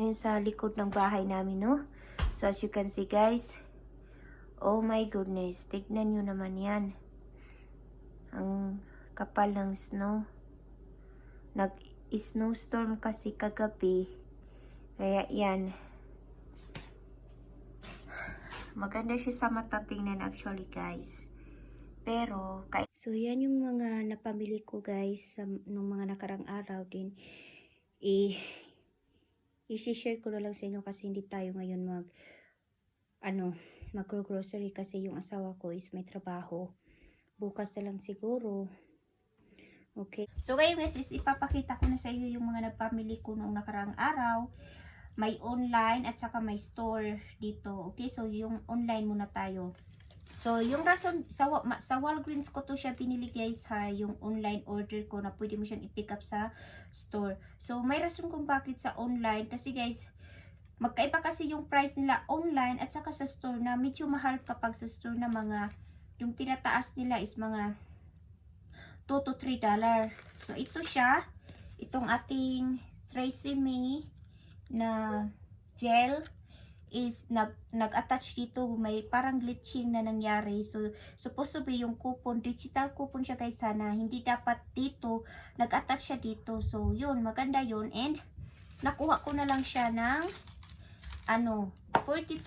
ngayon sa likod ng bahay namin, no? So, as you can see, guys, oh my goodness, tignan nyo naman yan. Ang kapal ng snow. Nag-snowstorm kasi kagabi. Kaya yan. Maganda siya sa mata tingnan actually, guys. Pero, so yan yung mga napamili ko, guys, nung mga nakarang araw din. I-share ko na lang sa inyo kasi hindi tayo ngayon mag-grocery kasi yung asawa ko is may trabaho. Bukas na lang siguro. Okay. So ngayon guys, is ipapakita ko na sa iyo yung mga napamili ko noong nakarang araw. May online at saka may store dito. Okay, so yung online muna tayo. So yung rason, sa Walgreens ko to siya pinili guys ha, yung online order ko na pwede mo siyang i-pick up sa store. So may rason kung bakit sa online kasi guys, magkaiba kasi yung price nila online at saka sa store na medyo mahal kapag sa store na mga, yung tinataas nila is mga 2 to 3 dollar. So ito siya, itong ating Tresemme na gel is nag-attach dito, may parang glitching na nangyari. So supposed to be yung coupon, digital coupon siya guys sana, hindi dapat dito, nag-attach siya dito. So yun, maganda yun, and nakuha ko na lang siya ng 42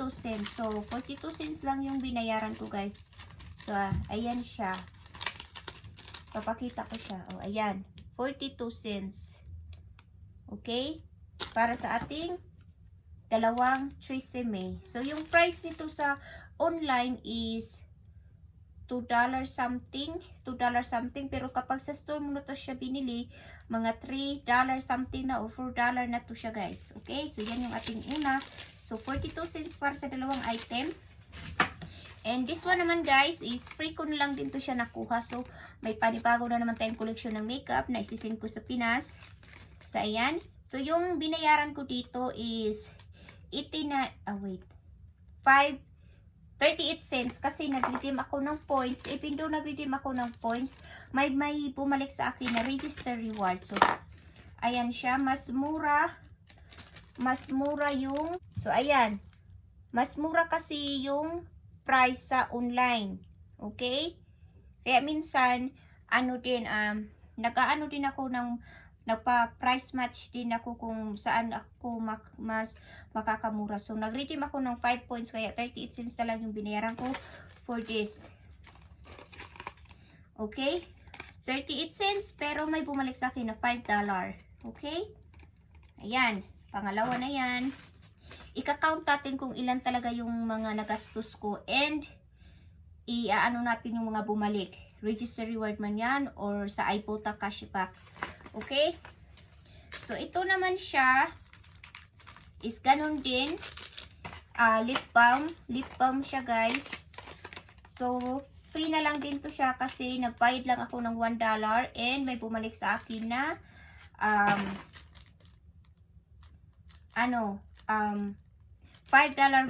cents. So 42 cents lang yung binayaran ko guys. So ayan siya, papakita ko siya. Oh, ayan, 42 cents. Okay, para sa ating dalawang Tresemme. So yung price nito sa online is $2 something, pero kapag sa store mo na to siya binili, mga $3 something na o $4 na to siya guys. Okay, so yan yung ating una. So 42 cents para sa dalawang item. And this one naman guys is free ko na lang din to siya nakuha. So may panibago na naman tayong collection ng makeup na isisend ko sa Pinas. So ayan. So yung binayaran ko dito is 38 cents kasi nag-redeem ako ng points. Even though nag-redeem ako ng points, may bumalik sa akin na register reward. So ayan siya, mas mura yung, so ayan, mas mura kasi yung price sa online. Okay, kaya minsan nag-aano din ako ng nagpa-price match din ako kung saan ako mas makakamura. So nag-redeem ako ng 5 points kaya 38 cents na lang yung binayaran ko for this. Okay, 38 cents pero may bumalik sa akin na $5. Okay, ayan, pangalawa na yan. Ika-count natin kung ilan talaga yung mga nagastos ko and i-ano natin yung mga bumalik. Register reward man yan or sa iPota cashback. Okay? So ito naman siya is ganun din. Lip balm. Lip balm siya guys. So free na lang din to siya kasi nagbayad lang ako ng $1 and may bumalik sa akin na $5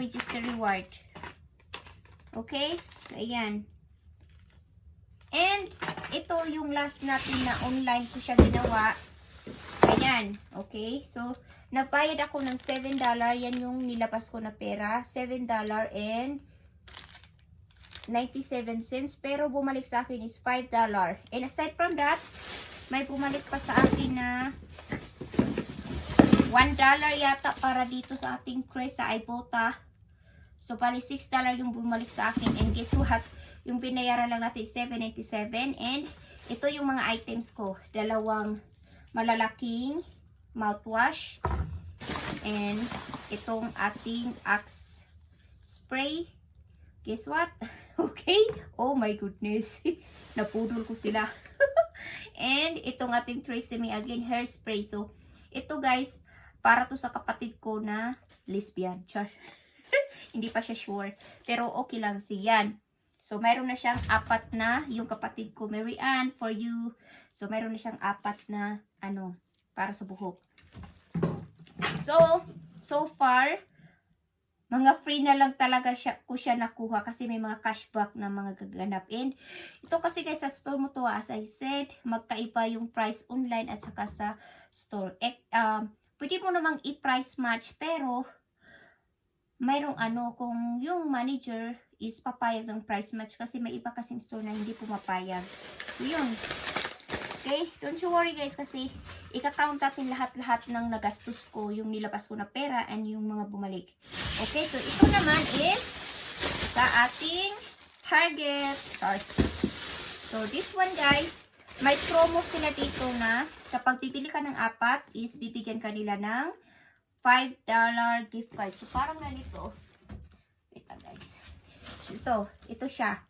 register reward. Okay? So, ayan. And ito yung last natin na online ko siya ginawa. Ayan. Okay? So, nagbayad ako ng $7. Yan yung nilabas ko na pera. $7 and 97 cents. Pero bumalik sa akin is $5. And aside from that, may bumalik pa sa akin na $1 yata para dito sa ating crest sa iPota. So, pali $6 yung bumalik sa akin. And guess what? Yung binayaran lang natin is $7.97. And ito yung mga items ko. Dalawang malalaking mouthwash. And itong ating Axe spray. Guess what? Okay? Oh my goodness. Napudol ko sila. And itong ating Tresemme again hairspray. So, ito guys, para to sa kapatid ko na lesbian. Char. Hindi pa siya sure. Pero okay lang siyan. So, mayroon na siyang 4 na, yung kapatid ko, Mary Ann, for you. So, mayroon na siyang 4 na, para sa buhok. So far, mga free na lang talaga ko siya nakuha kasi may mga cashback na mga gaganap. And ito kasi guys, sa store mo to, as I said, magkaiba yung price online at saka sa store. pwede mo namang i-price match, pero mayroong kung yung manager is papayag ng price match, kasi may iba kasing store na hindi pumapayag. So, yun. Okay? Don't you worry guys, kasi ika-count natin lahat-lahat ng nagastos ko, yung nilabas ko na pera, and yung mga bumalik. Okay? So, ito naman is sa ating Target. So, this one guys, may promo sila dito na kapag bibili ka ng 4 is bibigyan ka nila ng $5 gift card. So, parang ganito. Wait lang guys. Ito siya.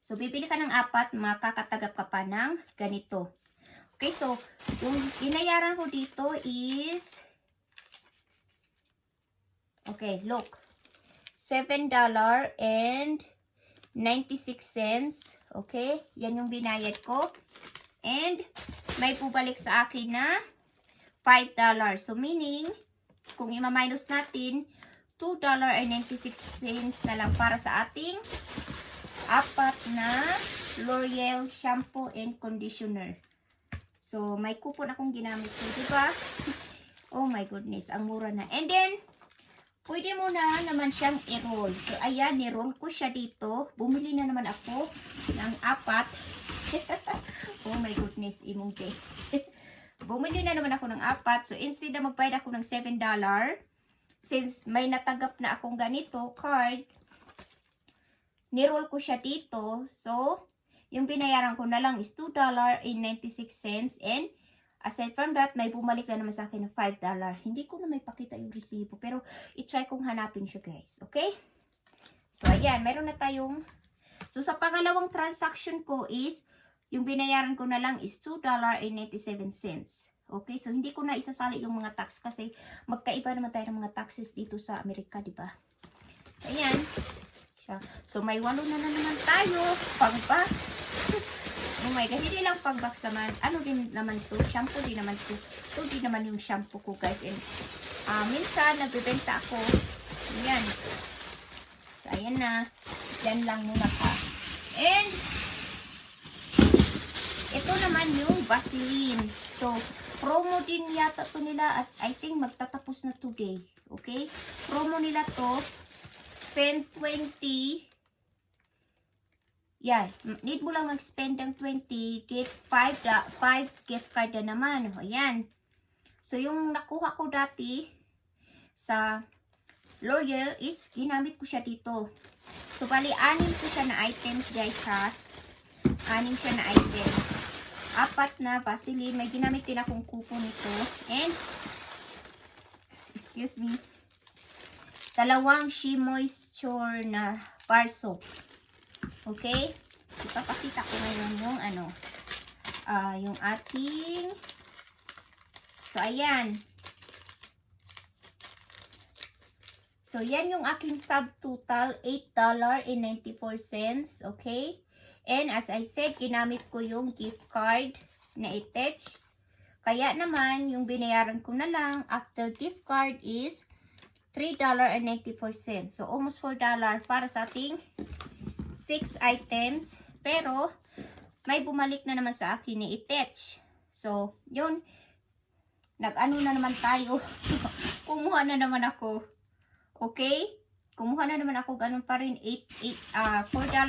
So, bibili ka ng 4, makakatagap ka pa ng ganito. Okay, so, yung inayaran ko dito is, okay, look. $7.96. Okay, yan yung binayad ko. And, may bubalik sa akin na $5. So, meaning, kung ima-minus natin, $2.96 na lang para sa ating 4 na L'Oreal shampoo and conditioner. So, may coupon akong ginamit. So, diba? Oh my goodness, ang mura na. And then, pwede mo na naman siyang i-roll. So, ayan, ni-roll ko siya dito. Bumili na naman ako ng 4. Oh my goodness, imungke. Bumili na naman ako ng 4. So, instead na magbayad ako ng $7, since may natagap na akong ganito, card, ni-roll ko siya dito. So, yung binayaran ko na lang is $2.96. And, aside from that, may bumalik na naman sa akin ng $5. Hindi ko na may pakita yung resibo, pero i-try kong hanapin siya guys. Okay? So, ayan. Meron na tayong, so sa pangalawang transaction ko is, yung binayaran ko na lang is $2.97. Okay? So, hindi ko na isasali yung mga tax kasi magkaiba naman tayo ng mga taxes dito sa Amerika, di ba? Ayan. So, may 8 na naman tayo. Pang-box. Oh my God, hindi lang pang-box naman. Ano din naman to? Shampoo din naman to. Ito din naman yung shampoo ko guys. And, minsan, nagbibenta ako. Ayan. So, ayan na. Yan lang muna pa. And, ito naman yung Vaseline. So, promo din yata to nila at I think magtatapos na today. Okay? Promo nila to. Spend 20. Yan. Need mo lang mag-spend ng 20. Get 5 gift card na naman. Ayan. So, yung nakuha ko dati sa L'Oreal is ginamit ko siya dito. So, bali, 6 ko siya na items guys ha. 6 siya na items. 4 na Vaseline. May ginamit din akong coupon nito. And, excuse me, 2 She Moisture na bar soap. Okay? Ipapakita ko ngayon yung yung ating, so ayan. So, yan yung aking subtotal, $8.94. Okay? And as I said, ginamit ko yung gift card na attach. Kaya naman, yung binayaran ko na lang after gift card is $3.94. So, almost $4 para sa ating 6 items. Pero, may bumalik na naman sa akin ni attach. So, yun. Nag-ano na naman tayo. Kumuha na naman ako. Okay? Kumuha na naman ako. Ganun pa rin. $4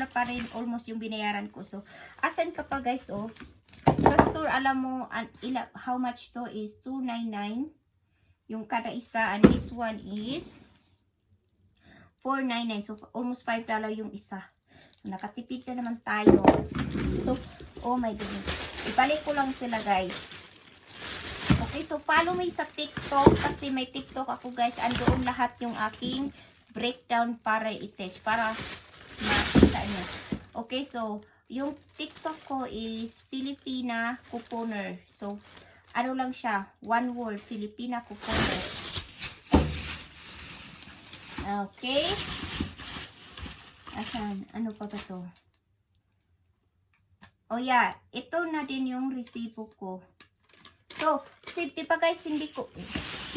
pa rin. Almost yung binayaran ko. So, asan ka pa guys? Oh, sa store, alam mo, how much to is $2.99. Yung kada isa. And this one is $4.99. So, almost $5 yung isa. So, nakatipid na naman tayo. So, oh my goodness. Ibalik ko lang sila guys. Okay, so follow me sa TikTok. Kasi may TikTok ako guys. Andoon lahat yung aking breakdown para i-test. Para makita nyo. Okay, so yung TikTok ko is Filipina Couponer. So, ano lang siya? One word. Filipina Couponer. Okay. Asan? Ano pa ba to? Oh yeah, ito na din yung resibo ko. So, di pa guys, di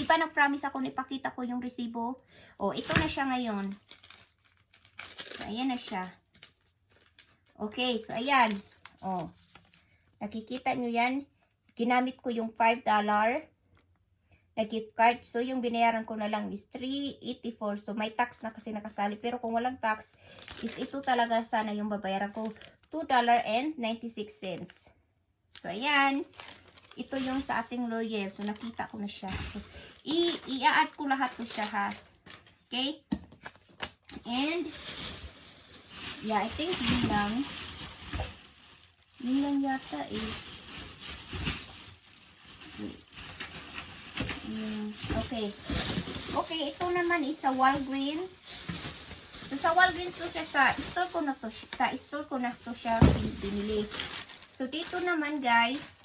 pa nag-promise ako na ipakita ko yung resibo. Oh, ito na siya ngayon. So, ayan na siya. Okay, so ayan. Oh, nakikita nyo yan. Ginamit ko yung $5. na gift card. So, yung binayaran ko na lang is $3.84. So, may tax na kasi nakasali. Pero kung walang tax, is ito talaga sana yung babayaran ko. $2.96. So, ayan. Ito yung sa ating L'Oreal. So, nakita ko na siya. So, i-add ko lahat to siya, ha. Okay? And, yeah, I think yun lang. Yun lang yata, eh. Okay. Okay, ito naman is sa Walgreens. So, sa Walgreens to siya, sa store ko na to siya binili. So, dito naman, guys,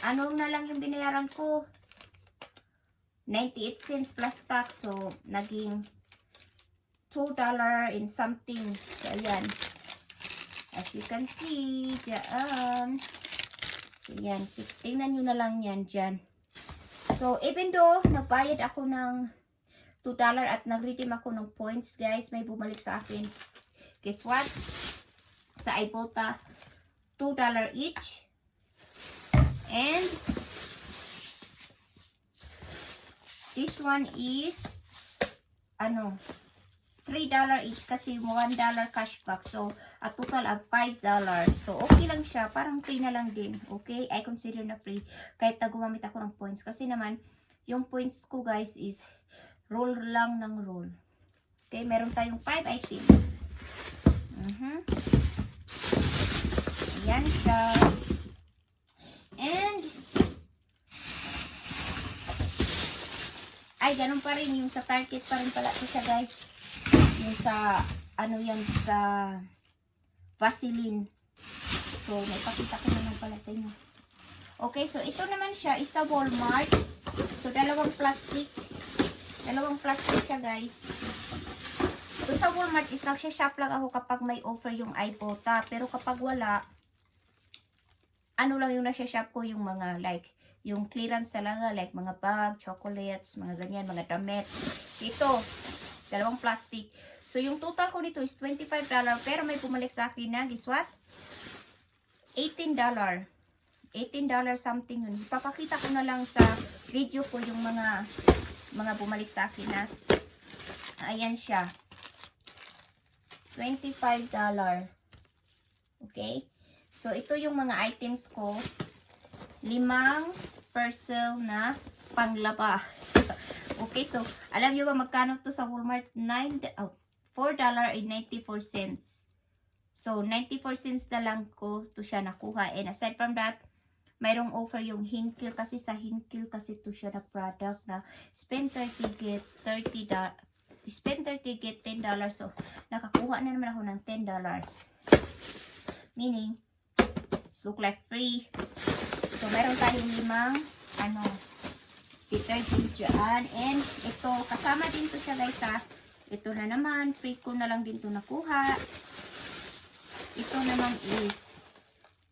ano na lang yung binayaran ko? 98 cents plus tax. So, naging $2 and something. So, ayan. As you can see, dyan. So, yan. Tingnan nyo na lang yan dyan. So, even though nagbayad ako ng $2 at nag-redeem ako ng points, guys, may bumalik sa akin. Guess what? Sa Ibotta, $2 each. And this one is $3 each kasi $1 cashback. So, a total of $5. So, okay lang siya. Parang free na lang din. Okay? I consider na free. Kahit na gumamit ako ng points. Kasi naman, yung points ko, guys, is roll lang ng roll. Okay? Meron tayong 5 items. Ayan siya. And, ay, ganun pa rin. Yung sa Target pa rin pala ito siya, guys. Yung sa, ano yan, sa Vaseline. So, naipakita ko naman pala sa inyo. Okay, so ito naman siya, isa Walmart. So, dalawang plastic siya, guys. So, sa Walmart is nagsha-shop lang ako kapag may offer yung Ibotta. Pero kapag wala, ano lang yung nasa-shop ko, yung mga like, yung clearance talaga, like mga bag, chocolates, mga ganyan, mga damit. Ito, dalawang plastic. So, yung total ko nito is $25, pero may pumalik sa akin na, guess what? $18 something yun. Ipapakita ko na lang sa video ko yung mga bumalik sa akin na. Ayan siya. $25. Okay? So, ito yung mga items ko. 5 parcel na panglaba. Okay, so, alam nyo ba magkano to sa Walmart? $4.94. So, 94 cents na lang ko to siya nakuha. And aside from that, mayroong offer yung Hinkle. Kasi sa Hinkle kasi to siya na product na spend 30 get $30. Spend 30 get $10. So, nakakuha na naman ako ng $10. Meaning, look like free. So, meron tayong 5 detergent dyan. And ito, kasama din to siya, guys, ha. Ito na naman, free ko na lang din to nakuha. Ito naman is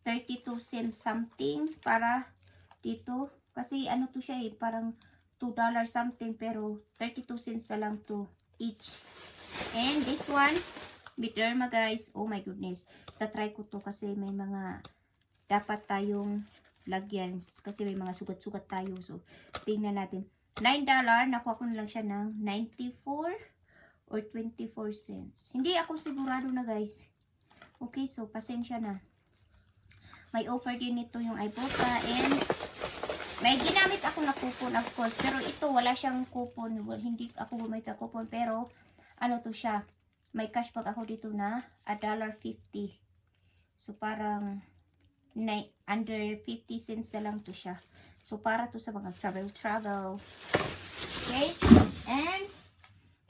32 cents something para dito. Kasi ano to siya, parang $2 something, pero 32 cents na lang to each. And this one, Bederma, guys. Oh my goodness. Tatry ko to kasi may mga dapat tayong lagyan. Kasi may mga sugat-sugat tayo. So, tingnan natin. $9. Nakuha ko na lang siya ng 94 or 24 cents. Hindi ako sigurado na, guys. Okay, so, pasensya na. May offer din ito yung Ibotta. And, may ginamit ako na coupon, of course. Pero ito, wala siyang coupon. Hindi ako gumamit ng coupon. Pero, ano to siya? May cashback ako dito na $1.50. So, parang under 50 cents na lang to siya. So, para to sa mga travel. Okay? And,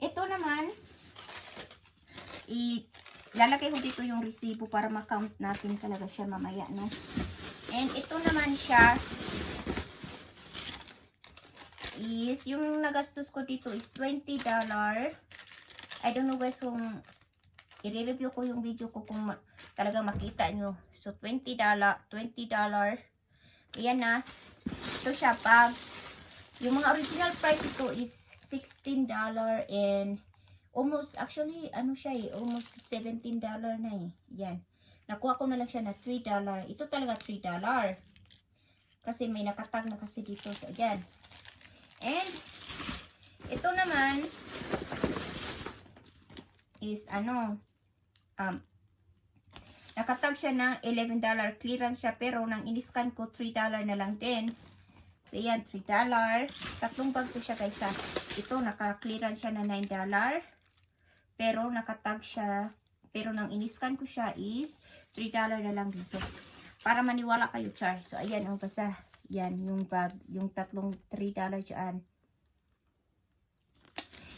ito naman, lalagay ko dito yung resibo para ma-count natin talaga siya mamaya, no? And, ito naman siya, is, yung nagastos ko dito is $20. I don't know, guys, kung i-review ko yung video ko kung talagang makita nyo. So, $20. Ayan na. Ito siya, pag yung mga original price ito is $16 and almost, actually, ano siya almost $17 na Yan. Nakuha ko na lang siya na $3. Ito talaga $3. Kasi may nakatag na kasi dito. So, ayan. And, ito naman is nakatag siya ng $11 clearance siya, pero nang in-scan ko $3 na lang din. So yan, $3. Tatlong bag ko siya guys ha. Ito naka-clearance siya na $9, pero nakatag siya, pero nang in-scan ko siya is $3 na lang din. So para maniwala kayo, char. So ayan, basta yan yung bag, yung tatlong $3 dyan.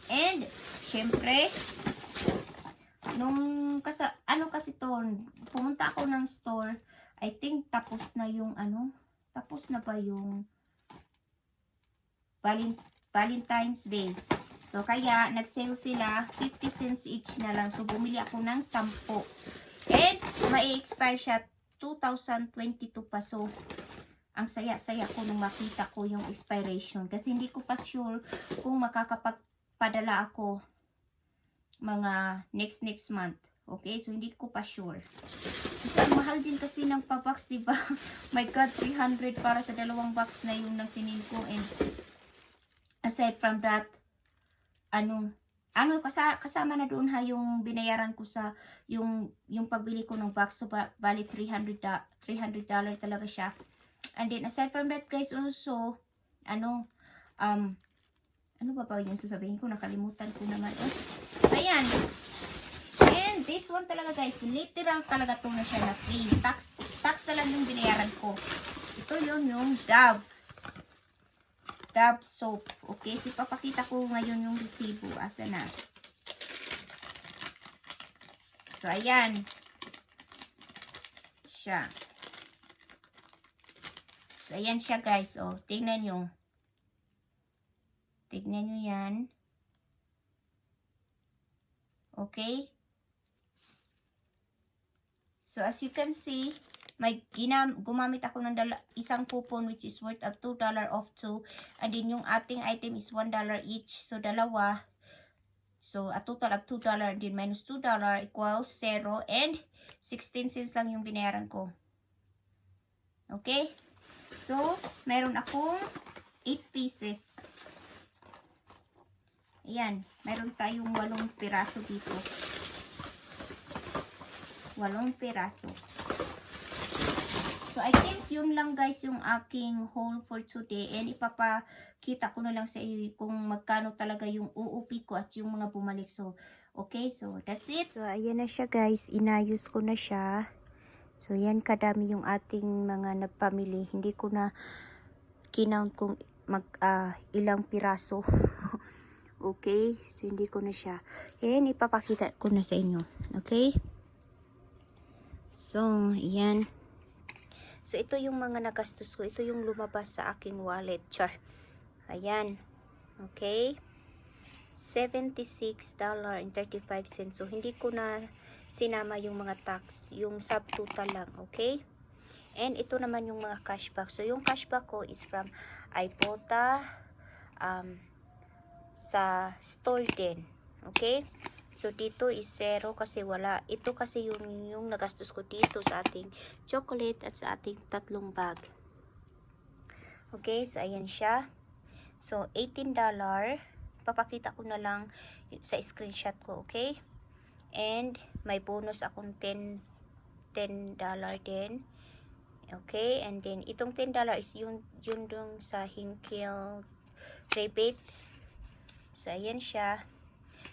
And syempre, nung kasi to, pumunta ako ng store, I think tapos na ba yung Valentine's Day. So kaya nag-sale sila, 50 cents each na lang. So bumili ako ng 10. And mai-expire siya 2022 pa. So ang saya-saya ko nung makita ko yung expiration, kasi hindi ko pa sure kung makakapagpadala ako mga next month. Okay, so hindi ko pa sure. Kasi ang mahal din kasi ng pa-box, diba? My God, 300 para sa dalawang box na yung nasinin ko. And aside from that, kasama na doon ha yung binayaran ko sa yung pagbili ko ng box. So bali $300 talaga siya. And then aside from that guys, also ano ba yung sasabihin ko, nakalimutan ko naman. So ayan. And this one talaga guys, literal talaga to na siya na free. Tax na lang yung binayaran ko. Ito yung Dove soap. Okay, so papakita ko ngayon yung resibo. Asa na? So ayan. Siya. So ayan siya guys. Oh, tingnan nyo. Tignan nyo yan. Okay. So, as you can see, gumamit ako ng isang coupon which is worth of $2 off 2. And then, yung ating item is $1 each. So, dalawa. So, a total of $2. And then, minus $2 equals 0. And, 16 cents lang yung binayaran ko. Okay. So, meron akong 8 pieces. Ayan, meron tayong 8 piraso dito. 8 piraso. So, I think yun lang guys yung aking haul for today. And ipapakita ko na lang sa iyo kung magkano talaga yung uupi ko at yung mga bumalik. So, okay. So, that's it. So, ayan na siya guys. Inayos ko na siya. So, yan kadami yung ating mga nagpamili. Hindi ko na kinount kung ilang piraso. Okay, so hindi ko na siya. Ayan, ipapakita ko na sa inyo. Okay? So, ayan. So, ito yung mga nagastos ko. Ito yung lumabas sa aking wallet. Char. Ayan. Okay? $76.35. So, hindi ko na sinama yung mga tax. Yung subtotal lang. Okay? And ito naman yung mga cashback. So, yung cashback ko is from Ibotta, sa store din. Okay? So, dito is 0 kasi wala. Ito kasi yung nagastos ko dito sa ating chocolate at sa ating 3 bag. Okay? So, ayan siya. So, $18. Papakita ko na lang sa screenshot ko. Okay? And, may bonus akong $10 din. Okay? And then, itong $10 is yun dun sa Hinkle rebate. So, ayan siya.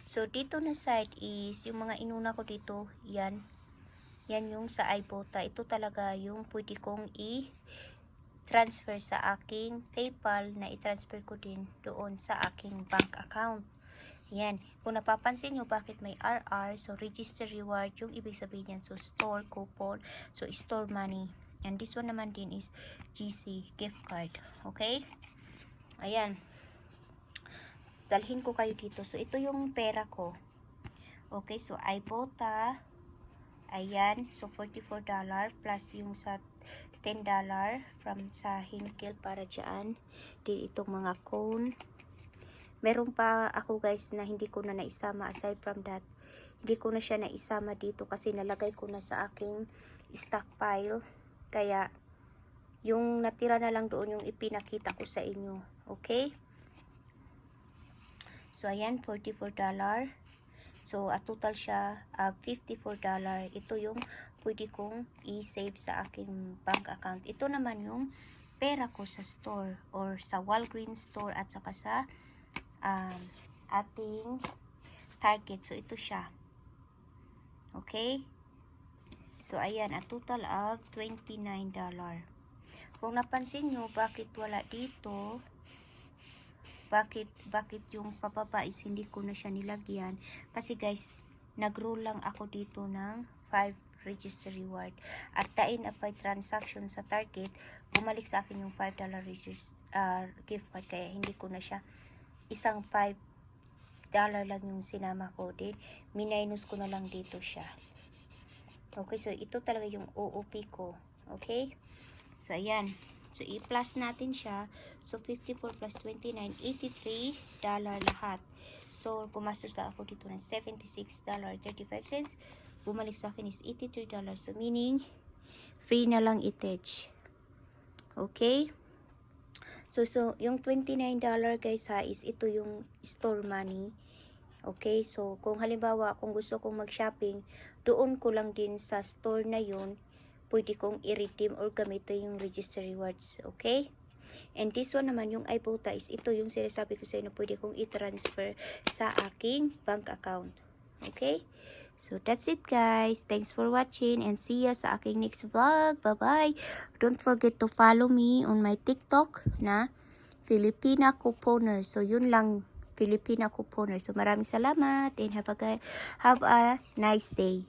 So, dito na side is, yung mga inuna ko dito, yan. Yan yung sa Ibotta. Ito talaga yung pwede kong i-transfer sa aking PayPal na i-transfer ko din doon sa aking bank account. Yan. Kung napapansin nyo bakit may RR, so register reward, yung ibig sabihin yan. So, store coupon. So, store money. And this one naman din is GC gift card. Okay? Ayan. Dalhin ko kayo dito. So, ito yung pera ko. Okay, so, Ibotta. Ayan. So, $44 plus yung sa $10 from sa Hinkle para dyan. Di itong mga cone. Meron pa ako guys na hindi ko na naisama. Aside from that, hindi ko na siya naisama dito kasi nalagay ko na sa aking stockpile. Kaya, Yung natira na lang doon yung ipinakita ko sa inyo. Okay? So, ayan, $44. So, a total siya, $54. Ito yung pwede kong i-save sa aking bank account. Ito naman yung pera ko sa store or sa Walgreens store at saka sa ating Target. So, ito siya. Okay? So, ayan, a total of $29. Kung napansin nyo, bakit wala dito, bakit yung pababa is hindi ko na siya nilagyan, kasi guys, nag-roll lang ako dito ng 5 register reward. At the end of my transaction sa Target, bumalik sa akin yung $5 gift card, kaya hindi ko na siya, isang $5 lang yung sinama ko din, minus ko na lang dito siya. Okay, so ito talaga yung OOP ko. Okay, so ayan. So, i-plus natin siya. So, 54 plus 29, $83 lahat. So, pumastos lang ako dito ng $76.35. Bumalik sa akin is $83. So, meaning, free na lang i-tech. Okay? So, yung $29 guys ha, is ito yung store money. Okay? So, kung halimbawa, kung gusto kong mag-shopping, doon ko lang din sa store na yun, pwede kong i-redeem or gamitin yung register rewards. Okay? And this one naman, yung iBota, is ito yung sinasabi ko sa inyo, pwede kong i-transfer sa aking bank account. Okay? So, that's it guys. Thanks for watching and see ya sa aking next vlog. Bye-bye! Don't forget to follow me on my TikTok na Filipina Couponer. So, yun lang, Filipina Couponer. So, maraming salamat and have a nice day.